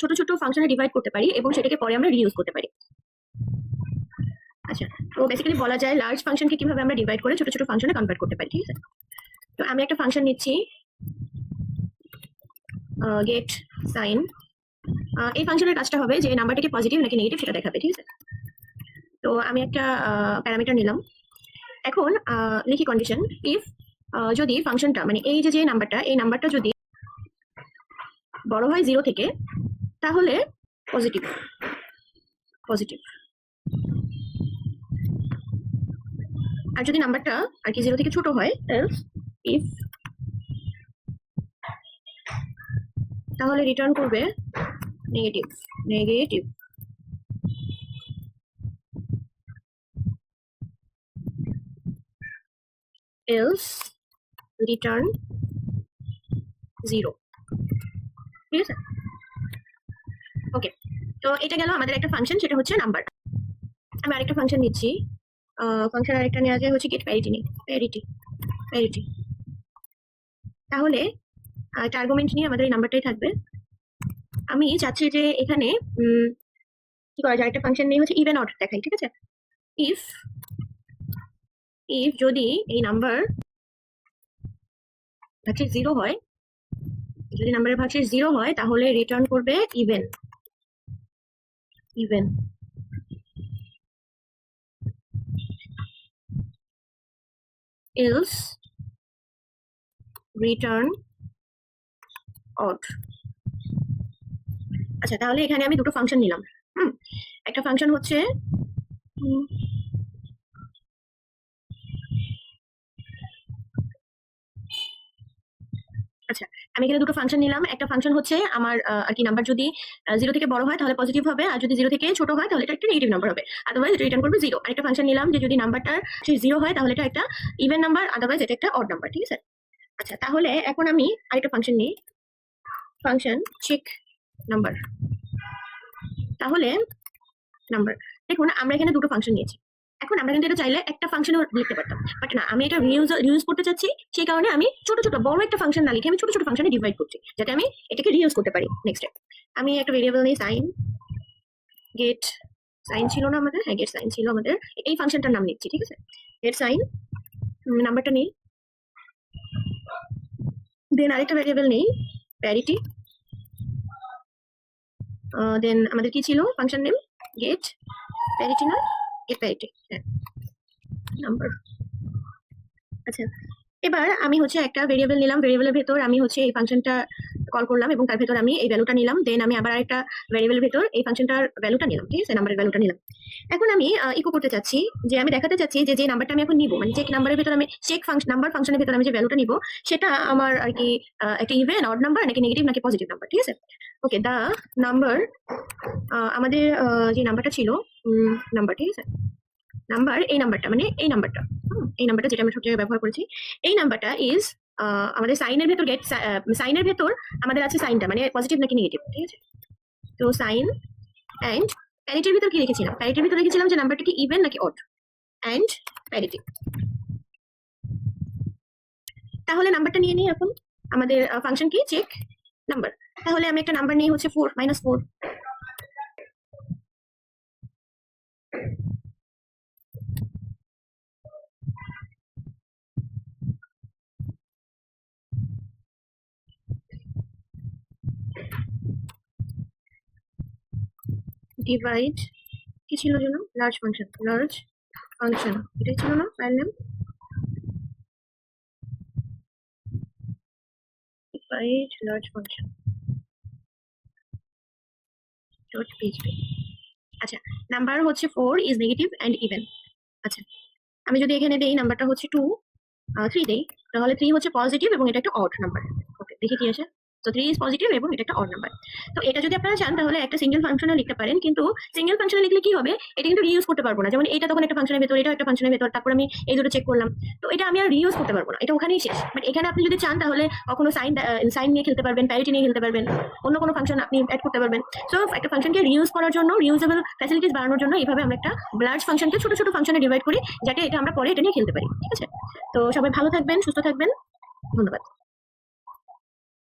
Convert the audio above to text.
ছোট ছোট ফাংশনে ডিভাইড করতে পারি এবং সেটাকে পরে আমরা রিইউজ করতে পারি। আচ্ছা, তো বেসিক্যালি বলা যায় লার্জ ফাংশনকে কিভাবে আমরা ডিভাইড করে ছোট ছোট ফাংশনে কনভার্ট করতে পারি। ঠিক আছে, তো আমি একটা ফাংশন নিচ্ছি গেট সাইন। এই ফাংশনের কাজটা হবে যে নাম্বারটাকে পজিটিভ নাকি নেগেটিভ সেটা দেখাবে। ঠিক আছে, তো আমি একটা প্যারামিটার নিলাম। এখন লিখি কন্ডিশন, ইফ যদি ফাংশনটা মানে এই যে নাম্বারটা, এই নাম্বারটা যদি বড় হয় 0 থেকে তাহলে পজিটিভ পজিটিভ, আর যদি নাম্বারটা আর কি 0 থেকে ছোট হয় এলস ইফ, তাহলে রিটার্ন করবে নেগেটিভ নেগেটিভ। Else return 0। ঠিক আছে, ওকে। তো এটা গেল আমাদের একটা ফাংশন, সেটা হচ্ছে নাম্বার। আমি আরেকটা ফাংশন নিচ্ছি, ফাংশন আরেকটা নেওয়া যায় হচ্ছে গেট প্যারিটি নিই, প্যারিটি প্যারিটি। তাহলে একটা আর্গুমেন্ট নিয়ে আমাদের এই নাম্বারটাই থাকবে। আমি চাচ্ছি যে এখানে কি করা যায়, একটা ফাংশন নিয়ে হচ্ছে ইভেন অড দেখাই। ঠিক আছে, ইফ ইফ যদি এই নাম্বার ভাগশেষ 0 হয়, যদি নাম্বারের ভাগশেষ 0 হয় তাহলে রিটার্ন করবে even even. Else return odd. আচ্ছা, তাহলে এখানে আমি দুটো ফাংশন নিলাম। একটা ফাংশন হচ্ছে আচ্ছা, আমি এখানে দুটো ফাংশন নিলাম। একটা ফাংশন হচ্ছে আমার আর কি নাম্বার যদি 0 থেকে বড় হয় তাহলে পজিটিভ হবে, আর যদি 0 থেকে ছোট হয় তাহলে এটা একটা নেগেটিভ নাম্বার হবে, আদারওয়াইজ এটা রিটার্ন করবে 0। আরেকটা ফাংশন নিলাম যে যদি নাম্বারটা 0 হয় তাহলে এটা একটা ইভেন নাম্বার, আদারওয়াইজ এটা একটা অড নাম্বার। ঠিক আছে, আচ্ছা তাহলে এখন আমি আরেকটা ফাংশন নিই, ফাংশন চেক নাম্বার। তাহলে নাম্বার, দেখুন আমরা এখানে দুটো ফাংশন নিয়েছি। এখন আমরা কিন্তু এটা চাইলে একটা ফাংশনও লিখতে পারতাম, বাট না, আমি এটা রিউজ করতে চাচ্ছি। সেই কারণে আমি ছোট ছোট, বড় একটা ফাংশন না লিখে আমি ছোট ছোট ফাংশনে ডিভাইড করছি, যাতে আমি এটাকে রিউজ করতে পারি। নেক্সট আমি একটা ভেরিয়েবল নিই সাইন, গেট সাইন ছিল না আমাদের, হ্যাঁ গেট সাইন ছিল আমাদের, এই ফাংশনটার নাম নিচ্ছি। ঠিক আছে, গেট সাইন, নাম্বারটা নেই, দেন আরেকটা ভেরিয়েবল নেই প্যারিটি, দেন আমাদের কি ছিল ফাংশন নেম গেট প্যারিটি, না গেট প্যারিটি, হ্যাঁ নাম্বার। আচ্ছা, এবার আমি হচ্ছে একটা ভেরিয়েবল নিলাম, ভেরিয়েবলের ভেতর আমি হচ্ছে এই ফাংশনটা কল করলাম এবং তার ভেতর আমি এই ভ্যালুটা নিলাম। দেন আমি আবার একটা ভেরিয়েবলের ভেতর এই ফাংশনটার ভ্যালুটা নিলাম। ঠিক আছে, নাম্বারের ভ্যালুটা নিলাম। এখন আমি ইকো করতে চাচ্ছি, যে আমি দেখাতে চাচ্ছি যে নাম্বারটা আমি এখন নিব, মানে চেক নাম্বারের ভেতর আমি চেক নাম্বার ফাংশনের ভেতর আমি যে ভ্যালুটা নিব সেটা আমার আর কি একটা ইভেন অড নাম্বার নাকি নেগেটিভ নাকি পজিটিভ নাম্বার। ঠিক আছে, ওকে। দা নাম্বার, আমাদের যে নাম্বারটা ছিল নাম্বার, ঠিক আছে, নাম্বার, এই নাম্বারটা মানে এই নাম্বারটা, এই নাম্বারটা যেটা আমরা সব জায়গায় ব্যবহার করেছি, এই নাম্বারটা ইজ আমাদের সাইনের ভেতর গেট সাইনের ভেতর আমাদের আছে সাইনটা মানে পজিটিভ নাকি নেগেটিভ। ঠিক আছে, তো সাইন অ্যান্ড প্যারিটির ভিতর কি রেখেছিলাম, প্যারিটির ভিতর রেখেছিলাম যে নাম্বারটা কি ইভেন নাকি অড, অ্যান্ড প্যারিটি। তাহলে নাম্বারটা নিয়ে নিই এখন, আমাদের ফাংশন কি চেক নাম্বার। তাহলে আমি একটা নাম্বার নিয়ে হচ্ছে 4 -4, ডিভাইড কি ছিল যেন, লার্জ ফাংশন, লার্জ ফাংশন এটাই ছিল না file name, divide large function dot PHP. আচ্ছা, নাম্বার হচ্ছে 4 ইজ নেগেটিভ অ্যান্ড ইভেন। আচ্ছা, আমি যদি এখানে দেই নাম্বারটা হচ্ছে 2 3 দেই, তাহলে 3 হচ্ছে পজিটিভ এবং এটা একটা অড নাম্বার। ওকে, দেখি কি আসে। তো 3 ইজ পজিটিভ এবং এটা একটা অড নাম্বার। তো এটা যদি আপনারা চান তাহলে একটা সিঙ্গেল ফাংশনে লিখতে পারেন, কিন্তু সিঙ্গেল ফাংশনে লিখলে কি হবে, এটা কিন্তু রিইউজ করতে পারবো না। যেমন এটা তখন একটা ফাংশনের ভেতর, এটা একটা ফাংশনের ভেতর, তারপর আমি এই দুটো চেক করলাম, তো এটা আমি আর রিইউজ করতে পারবো না, এটা ওখানেই শেষ। বাট এখানে আপনি যদি চান তাহলে কখনো সাইন সাইন নিয়ে খেলতে পারবেন, প্যারিটি নিয়ে খেলতে পারবেন, অন্য কোনো ফাংশন আপনি অ্যাড করতে পারবেন। সো একটা ফাংশনকে রিইউজ করার জন্য, রিউজেবল ফ্যাসিলিটিস বাড়ানোর জন্য এইভাবে আমরা একটা লার্জ ফাংশনকে ছোট ছোট ফাংশনে ডিভাইড করি, যাতে এটা আমরা পরে এটা নিয়ে খেলতে পারি। ঠিক আছে, তো সবাই ভালো থাকবেন, সুস্থ থাকবেন, ধন্যবাদ।